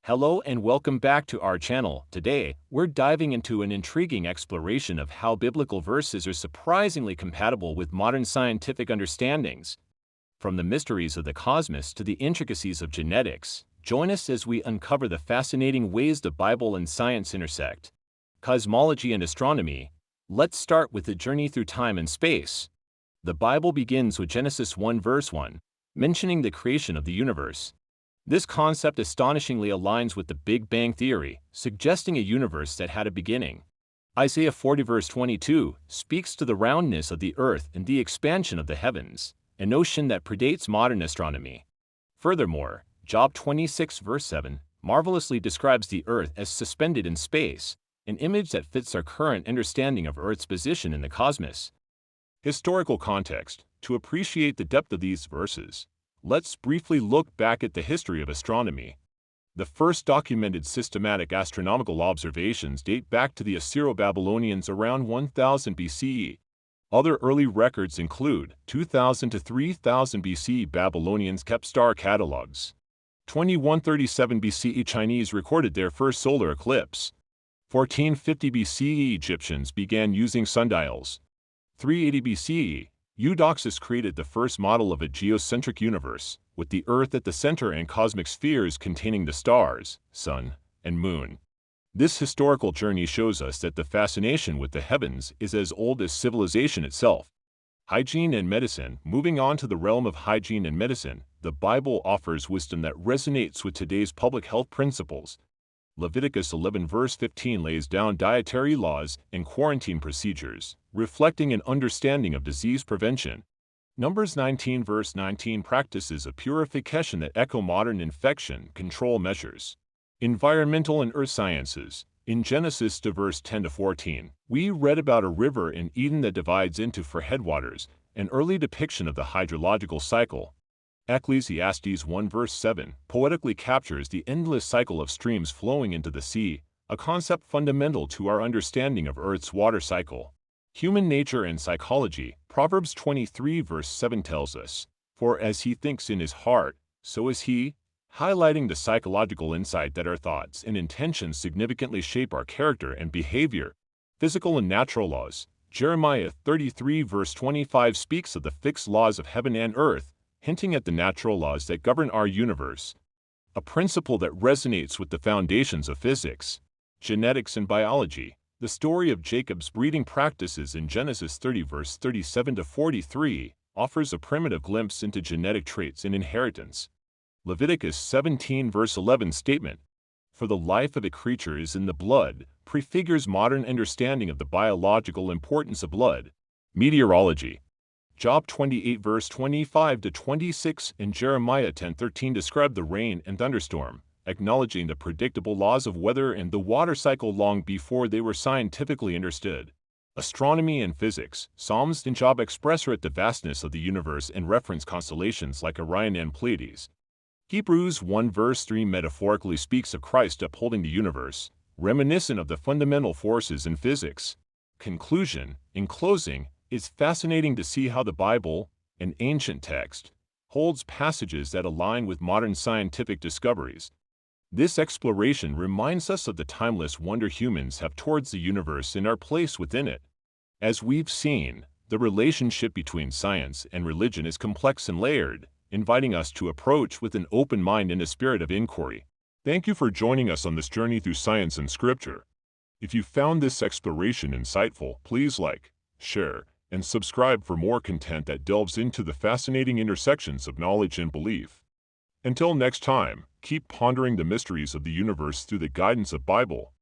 Hello and welcome back to our channel. Today, we're diving into an intriguing exploration of how biblical verses are surprisingly compatible with modern scientific understandings. From the mysteries of the cosmos to the intricacies of genetics, join us as we uncover the fascinating ways the Bible and science intersect. Cosmology and astronomy. Let's start with the journey through time and space. The Bible begins with Genesis 1 verse 1, mentioning the creation of the universe. This concept astonishingly aligns with the Big Bang Theory, suggesting a universe that had a beginning. Isaiah 40 verse 22 speaks to the roundness of the earth and the expansion of the heavens, a notion that predates modern astronomy. Furthermore, Job 26 verse 7 marvelously describes the earth as suspended in space, an image that fits our current understanding of Earth's position in the cosmos. Historical context. To appreciate the depth of these verses, let's briefly look back at the history of astronomy. The first documented systematic astronomical observations date back to the Assyro-Babylonians around 1000 BCE. Other early records include 2000 to 3000 BCE Babylonians kept star catalogs. 2137 BCE Chinese recorded their first solar eclipse. 1450 BCE Egyptians began using sundials. 380 BCE Eudoxus created the first model of a geocentric universe, with the Earth at the center and cosmic spheres containing the stars, sun, and moon. This historical journey shows us that the fascination with the heavens is as old as civilization itself. Hygiene and medicine. Moving on to the realm of hygiene and medicine, the Bible offers wisdom that resonates with today's public health principles. Leviticus 11 verse 15 lays down dietary laws and quarantine procedures, reflecting an understanding of disease prevention. Numbers 19 verse 19 practices of purification that echo modern infection control measures. Environmental and earth sciences. In Genesis 2 verse 10 to 14, we read about a river in Eden that divides into four headwaters, an early depiction of the hydrological cycle. Ecclesiastes 1 verse 7 poetically captures the endless cycle of streams flowing into the sea, a concept fundamental to our understanding of Earth's water cycle. Human nature and psychology. Proverbs 23 verse 7 tells us, "For as he thinks in his heart, so is he," highlighting the psychological insight that our thoughts and intentions significantly shape our character and behavior. Physical and natural laws. Jeremiah 33 verse 25 speaks of the fixed laws of heaven and earth, hinting at the natural laws that govern our universe, a principle that resonates with the foundations of physics. Genetics and biology. The story of Jacob's breeding practices in Genesis 30 verse 37 to 43 offers a primitive glimpse into genetic traits and inheritance. Leviticus 17 verse 11 statement, "For the life of a creature is in the blood," prefigures modern understanding of the biological importance of blood. Meteorology. Job 28 verse 25 to 26 and Jeremiah 10:13 describe the rain and thunderstorm, acknowledging the predictable laws of weather and the water cycle long before they were scientifically understood. Astronomy and physics. Psalms and Job express the vastness of the universe and reference constellations like Orion and Pleiades. Hebrews 1 verse 3 metaphorically speaks of Christ upholding the universe, reminiscent of the fundamental forces in physics. Conclusion. In closing, it's fascinating to see how the Bible, an ancient text, holds passages that align with modern scientific discoveries. This exploration reminds us of the timeless wonder humans have towards the universe and our place within it. As we've seen, the relationship between science and religion is complex and layered, inviting us to approach with an open mind and a spirit of inquiry. Thank you for joining us on this journey through science and scripture. If you found this exploration insightful, please like, share, and subscribe for more content that delves into the fascinating intersections of knowledge and belief. Until next time, keep pondering the mysteries of the universe through the guidance of Bible.